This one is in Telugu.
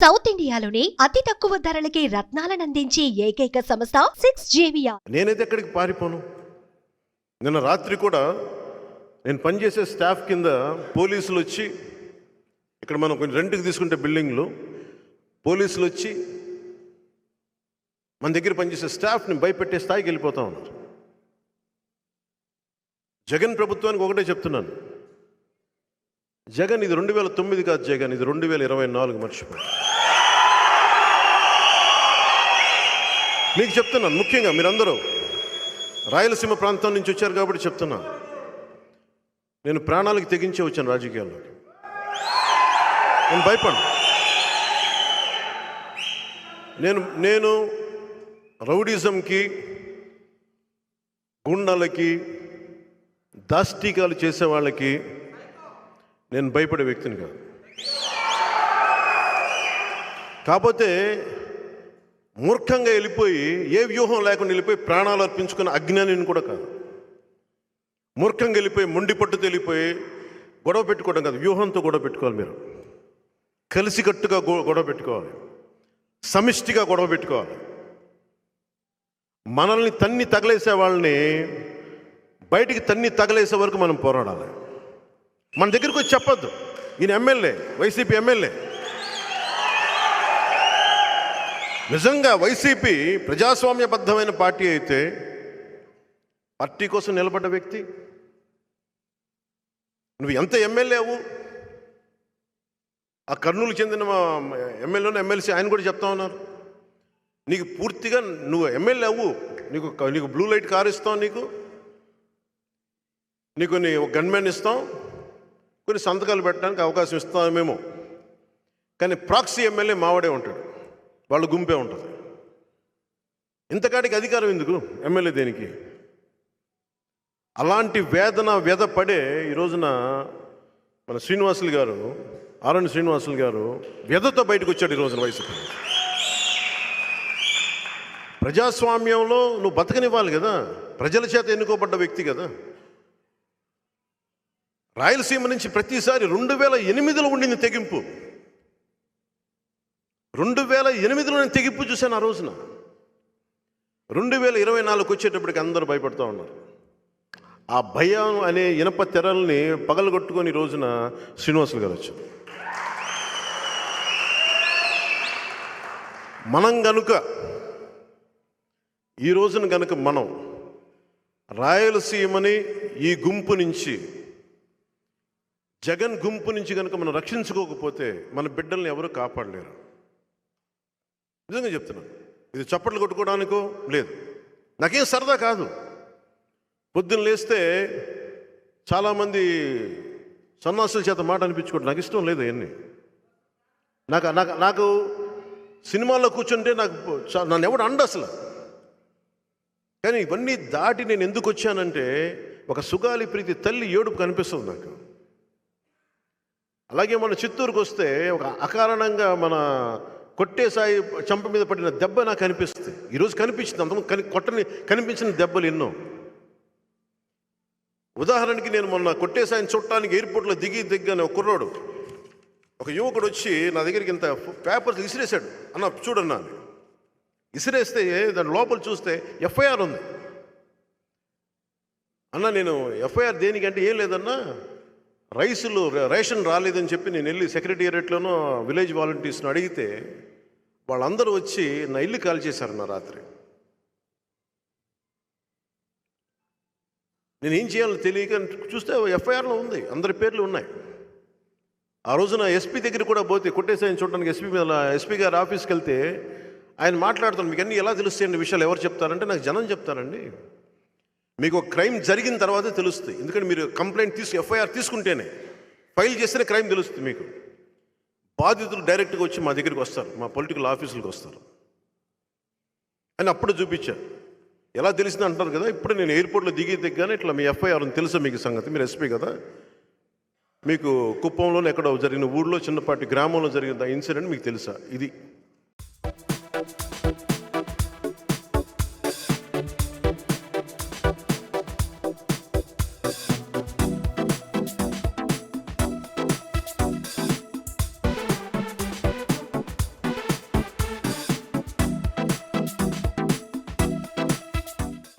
సౌత్ ఇండియాలోని అతి తక్కువ ధరలకి రత్నాలను అందించే ఏకైక సంస్థ 6JVR. నేనైతే ఎక్కడికి పారిపోను. నిన్న రాత్రి కూడా నేను పనిచేసే స్టాఫ్ కింద పోలీసులు వచ్చి, ఇక్కడ మనం కొంచెం రెంట్కి తీసుకుంటే బిల్డింగ్లు, పోలీసులు వచ్చి మన దగ్గర పనిచేసే స్టాఫ్ని భయపెట్టే స్థాయికి వెళ్ళిపోతా ఉన్నారు. జగన్ ప్రభుత్వానికి ఒకటే చెప్తున్నాను, జగన్ ఇది 2009 కాదు, జగన్ ఇది 2024 మర్చిపోయి. మీకు చెప్తున్నాను, ముఖ్యంగా మీరందరూ రాయలసీమ ప్రాంతం నుంచి వచ్చారు కాబట్టి చెప్తున్నా, నేను ప్రాణాలకు తెగించే వచ్చాను రాజకీయాల్లోకి. నేను భయపడ్డా. నేను రౌడీజంకి, గుండాలకి, దాష్టీకాలు చేసే వాళ్ళకి నేను భయపడే వ్యక్తిని కాదు. కాకపోతే మూర్ఖంగా వెళ్ళిపోయి, ఏ వ్యూహం లేకుండా వెళ్ళిపోయి ప్రాణాలు అర్పించుకున్న అజ్ఞానిని కూడా కాదు. మూర్ఖంగా వెళ్ళిపోయి, మొండి పట్టుతో వెళ్ళిపోయి గొడవ పెట్టుకోవడం కాదు, వ్యూహంతో గొడవ పెట్టుకోవాలి. మీరు కలిసికట్టుగా గొడవ పెట్టుకోవాలి, సమిష్టిగా గొడవ పెట్టుకోవాలి. మనల్ని తన్ని తగలేసే వాళ్ళని బయటికి తన్ని తగలేసే వరకు మనం పోరాడాలి. మన దగ్గరికి వచ్చి చెప్పొద్దు, ఈయన ఎమ్మెల్యే, వైసీపీ ఎమ్మెల్యే. నిజంగా వైసీపీ ప్రజాస్వామ్యబద్ధమైన పార్టీ అయితే, పార్టీ కోసం నిలబడ్డ వ్యక్తి, నువ్వు ఎంత ఎమ్మెల్యే అవు, ఆ కర్నూలు చెందిన ఎమ్మెల్యేను ఎమ్మెల్సీ ఆయన కూడా చెప్తా ఉన్నారు, నీకు పూర్తిగా నువ్వు ఎమ్మెల్యే అవ్వు, నీకు బ్లూ లైట్ కారు ఇస్తాం, నీకు ఒక గన్మెన్ ఇస్తాం, కొన్ని సంతకాలు పెట్టడానికి అవకాశం ఇస్తామేమో, కానీ ప్రాక్సీ ఎమ్మెల్యే మావాడే ఉంటాడు, వాళ్ళ గుంపే ఉంటుంది. ఇంతకాడికి అధికారం ఎందుకు, ఎమ్మెల్యే దేనికి? అలాంటి వ్యధ పడే ఈ రోజున మన శ్రీనివాసులు గారు, ఆరణి శ్రీనివాసులు గారు వ్యధతో బయటకు వచ్చాడు ఈ రోజున. వైసీపీ ప్రజాస్వామ్యంలో నువ్వు బతకనివ్వాలి కదా, ప్రజల చేత ఎన్నుకోబడ్డ వ్యక్తి కదా. రాయలసీమ నుంచి ప్రతిసారి 2008లో ఉండింది తెగింపు, 2008లో నేను తెగింపు చూశాను. ఆ రోజున 2024 వచ్చేటప్పటికి అందరూ భయపడుతూ ఉన్నారు. ఆ భయం అనే ఇనప తెరల్ని పగలగొట్టుకొని ఈ రోజున శ్రీనివాసులు గారు వచ్చారు. మనం గనుక ఈ రోజున గనుక మనం రాయలసీమని ఈ గుంపు నుంచి, జగన్ గుంపు నుంచి కనుక మనం రక్షించుకోకపోతే మన బిడ్డల్ని ఎవరు కాపాడలేరు. నిజంగా చెప్తున్నాను, ఇది చప్పట్లు కొట్టుకోవడానికో లేదు, నాకేం సరదా కాదు. పొద్దున్న లేస్తే చాలామంది సన్నాసుల చేత మాట అనిపించుకోవడం నాకు ఇష్టం లేదు. అవన్నీ నాకు సినిమాల్లో కూర్చుంటే నన్ను ఎవడు అండ అసలు. కానీ ఇవన్నీ దాటి నేను ఎందుకు వచ్చానంటే, ఒక సుగాలి ప్రీతి తల్లి ఏడుపు కనిపిస్తుంది నాకు. అలాగే మన చిత్తూరుకు వస్తే ఒక అకారణంగా మన కొట్టేసాయి చంప మీద పడిన దెబ్బ నాకు కనిపిస్తుంది. ఈరోజు కనిపించింది, అంతకుముందు కనిపించిన దెబ్బలు ఎన్నో. ఉదాహరణకి నేను మొన్న కొట్టేసాయిని చూడటానికి ఎయిర్పోర్ట్లో దిగ్గానే ఒక కుర్రోడు, ఒక యువకుడు వచ్చి నా దగ్గరికి ఇంత పేపర్స్ ఇసిరేశాడు. అన్న చూడన్నా, ఇసిరేస్తే దాని లోపల చూస్తే ఎఫ్ఐఆర్ ఉంది. అన్న నేను ఎఫ్ఐఆర్ దేనికంటే ఏం లేదన్నా, రేషన్ రాలేదని చెప్పి నేను వెళ్ళి సెక్రటేరియట్లోనూ విలేజ్ వాలంటీర్స్ని అడిగితే వాళ్ళందరూ వచ్చి నా ఇల్లు కాల్ చేశారు నా రాత్రి. నేను ఏం చేయాలో తెలియక చూస్తే ఎఫ్ఐఆర్లో ఉంది, అందరి పేర్లు ఉన్నాయి. ఆ రోజున ఎస్పీ దగ్గర కూడా పోతే, కొట్టేసాయని చూడడానికి ఎస్పీ గారి ఆఫీస్కి వెళ్తే ఆయన మాట్లాడుతాను, మీకు అన్నీ ఎలా తెలుస్తాయండి విషయాలు ఎవరు చెప్తారంటే, నాకు జనం చెప్తారండి. మీకు ఒక క్రైమ్ జరిగిన తర్వాతే తెలుస్తుంది. ఎందుకంటే మీరు కంప్లైంట్ ఎఫ్ఐఆర్ తీసుకుంటేనే, ఫైల్ చేస్తేనే క్రైమ్ తెలుస్తుంది మీకు. బాధితులు డైరెక్ట్గా వచ్చి మా దగ్గరికి వస్తారు, మా పొలిటికల్ ఆఫీసులకు వస్తారు అని అప్పుడు చూపించారు. ఎలా తెలిసింది అంటారు కదా, ఇప్పుడు నేను ఎయిర్పోర్ట్లో దిగ్గానే ఇట్లా మీ ఎఫ్ఐఆర్ అని తెలుసా మీకు సంగతి, మీరు ఎస్పీ కదా, మీకు కుప్పంలోనే ఎక్కడో జరిగిన ఊళ్ళో చిన్నపాటి గ్రామంలో జరిగిన ఇన్సిడెంట్ మీకు తెలుసా, ఇది